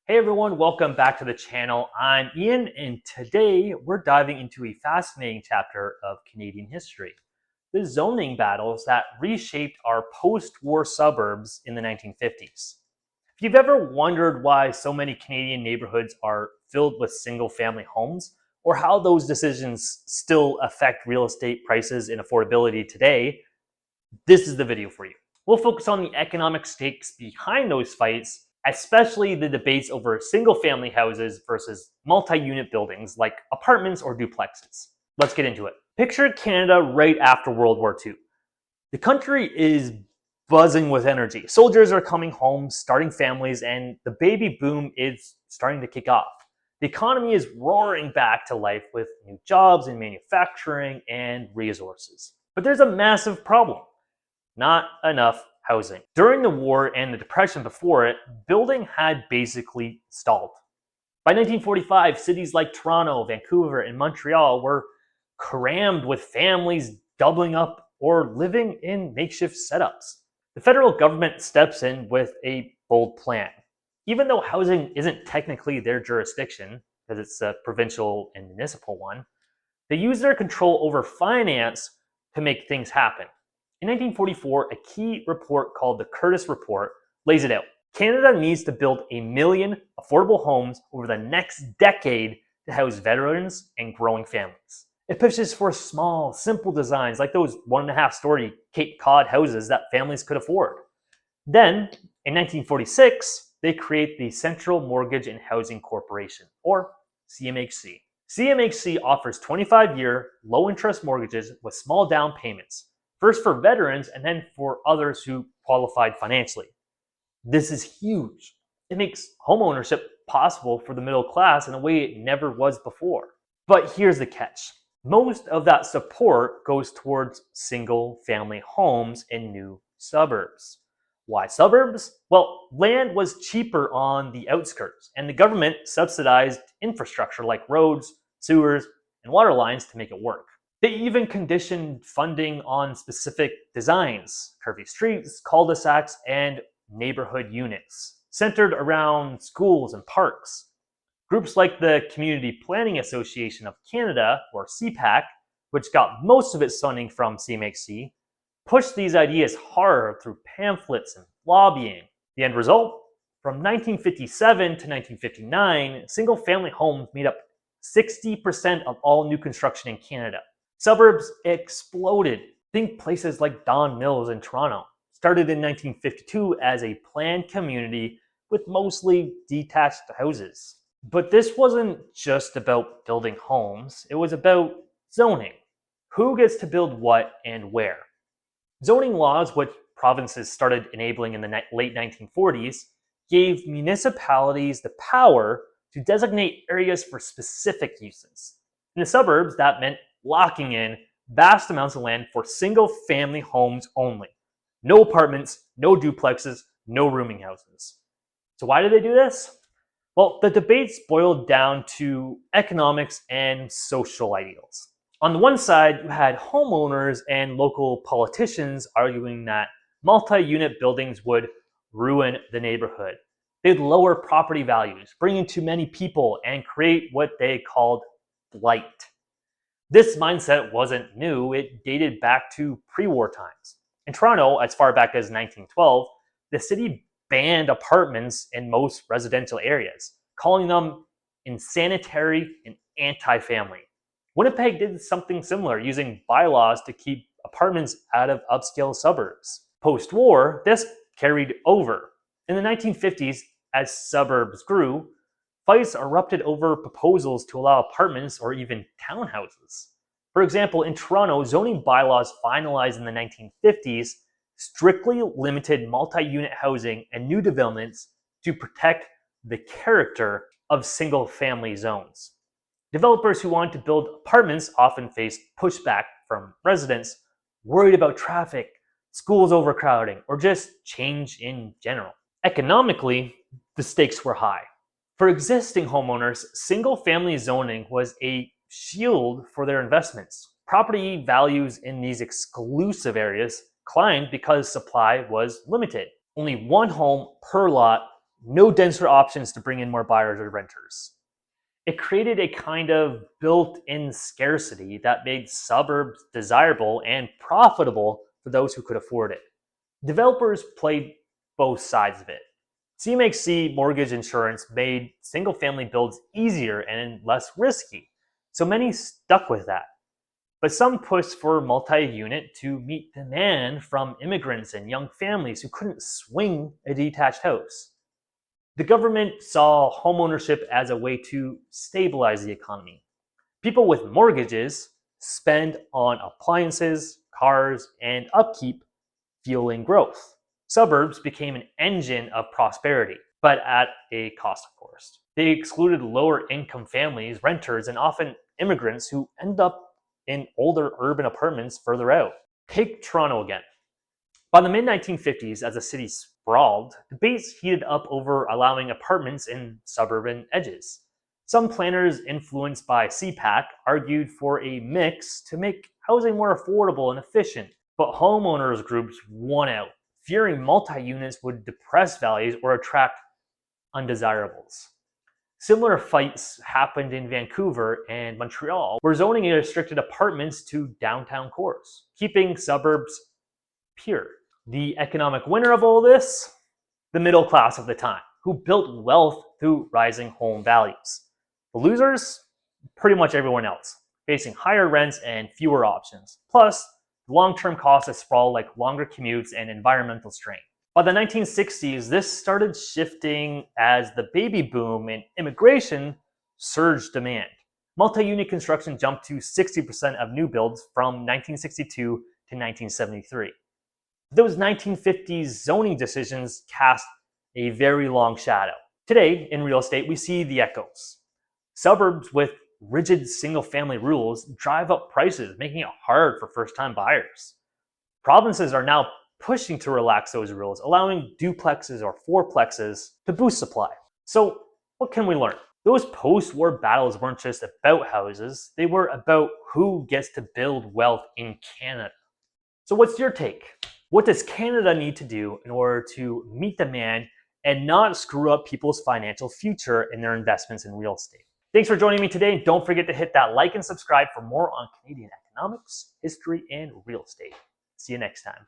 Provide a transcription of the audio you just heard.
Hey everyone, welcome back to the channel. I'm Ian, and today we're diving into a fascinating chapter of Canadian history, the zoning battles that reshaped our post-war suburbs in the 1950s. If you've ever wondered why so many Canadian neighborhoods are filled with single-family homes, or how those decisions still affect real estate prices and affordability today, this is the video for you. We'll focus on the economic stakes behind those fights, especially the debates over single family houses versus multi unit buildings like apartments or duplexes. Let's get into it. Picture Canada right after World War II. The country is buzzing with energy. Soldiers are coming home, starting families, and the baby boom is starting to kick off. The economy is roaring back to life with new jobs in manufacturing and resources. But there's a massive problem: not enough housing. During the war and the Depression before it, building had basically stalled. By 1945, cities like Toronto, Vancouver, and Montreal were crammed with families doubling up or living in makeshift setups. The federal government steps in with a bold plan. Even though housing isn't technically their jurisdiction, because it's a provincial and municipal one, they use their control over finance to make things happen. In 1944, a key report called the Curtis Report lays it out. Canada needs to build 1 million affordable homes over the next decade to house veterans and growing families. It pushes for small, simple designs like those 1.5-story Cape Cod houses that families could afford. Then, in 1946, they create the Central Mortgage and Housing Corporation, or CMHC. CMHC offers 25-year, low-interest mortgages with small down payments, first for veterans and then for others who qualified financially. This is huge. It makes homeownership possible for the middle class in a way it never was before. But here's the catch. Most of that support goes towards single-family homes in new suburbs. Why suburbs? Well, land was cheaper on the outskirts, and the government subsidized infrastructure like roads, sewers, and water lines to make it work. They even conditioned funding on specific designs: curvy streets, cul-de-sacs, and neighborhood units, centered around schools and parks. Groups like the Community Planning Association of Canada, or CPAC, which got most of its funding from CMHC, pushed these ideas hard through pamphlets and lobbying. The end result? From 1957 to 1959, single-family homes made up 60% of all new construction in Canada. Suburbs exploded. Think places like Don Mills in Toronto. Started in 1952 as a planned community with mostly detached houses. But this wasn't just about building homes, it was about zoning. Who gets to build what and where? Zoning laws, which provinces started enabling in the late 1940s, gave municipalities the power to designate areas for specific uses. In the suburbs, that meant locking in vast amounts of land for single-family homes only. No apartments, no duplexes, no rooming houses. So why did they do this? Well, the debates boiled down to economics and social ideals. On the one side, you had homeowners and local politicians arguing that multi-unit buildings would ruin the neighborhood. They'd lower property values, bring in too many people, and create what they called blight. This mindset wasn't new, it dated back to pre-war times. In Toronto, as far back as 1912, the city banned apartments in most residential areas, calling them insanitary and anti-family. Winnipeg did something similar, using bylaws to keep apartments out of upscale suburbs. Post-war, this carried over. In the 1950s, as suburbs grew, fights erupted over proposals to allow apartments or even townhouses. For example, in Toronto, zoning bylaws finalized in the 1950s strictly limited multi-unit housing and new developments to protect the character of single-family zones. Developers who wanted to build apartments often faced pushback from residents worried about traffic, schools overcrowding, or just change in general. Economically, the stakes were high. For existing homeowners, single-family zoning was a shield for their investments. Property values in these exclusive areas climbed because supply was limited. Only one home per lot no denser options to bring in more buyers or renters. It created a kind of built-in scarcity that made suburbs desirable and profitable for those who could afford it. Developers played both sides of it. CMHC mortgage insurance made single-family builds easier and less risky, so many stuck with that. But some pushed for multi-unit to meet demand from immigrants and young families who couldn't swing a detached house. The government saw homeownership as a way to stabilize the economy. People with mortgages spend on appliances, cars, and upkeep, fueling growth. Suburbs became an engine of prosperity, but at a cost, of course. They excluded lower income families, renters, and often immigrants who end up in older urban apartments further out. Take Toronto again. By the mid 1950s, as the city sprawled, debates heated up over allowing apartments in suburban edges. Some planners, influenced by CPAC, argued for a mix to make housing more affordable and efficient, but homeowners groups won out, fearing multi-units would depress values or attract undesirables. Similar fights happened in Vancouver and Montreal, where zoning restricted apartments to downtown cores, keeping suburbs pure. The economic winner of all this? The middle class of the time, who built wealth through rising home values. The losers? Pretty much everyone else, facing higher rents and fewer options. Plus, long-term costs of sprawl like longer commutes and environmental strain. By the 1960s, this started shifting as the baby boom and immigration surged demand. Multi-unit construction jumped to 60% of new builds from 1962 to 1973. Those 1950s zoning decisions cast a very long shadow. Today, in real estate, we see the echoes. Suburbs with rigid single-family rules drive up prices, making it hard for first-time buyers. Provinces are now pushing to relax those rules, allowing duplexes or fourplexes to boost supply. So, what can we learn? Those post-war battles weren't just about houses, they were about who gets to build wealth in Canada. So what's your take? What does Canada need to do in order to meet demand and not screw up people's financial future in their investments in real estate? Thanks for joining me today. Don't forget to hit that like and subscribe for more on Canadian economics, history, and real estate. See you next time.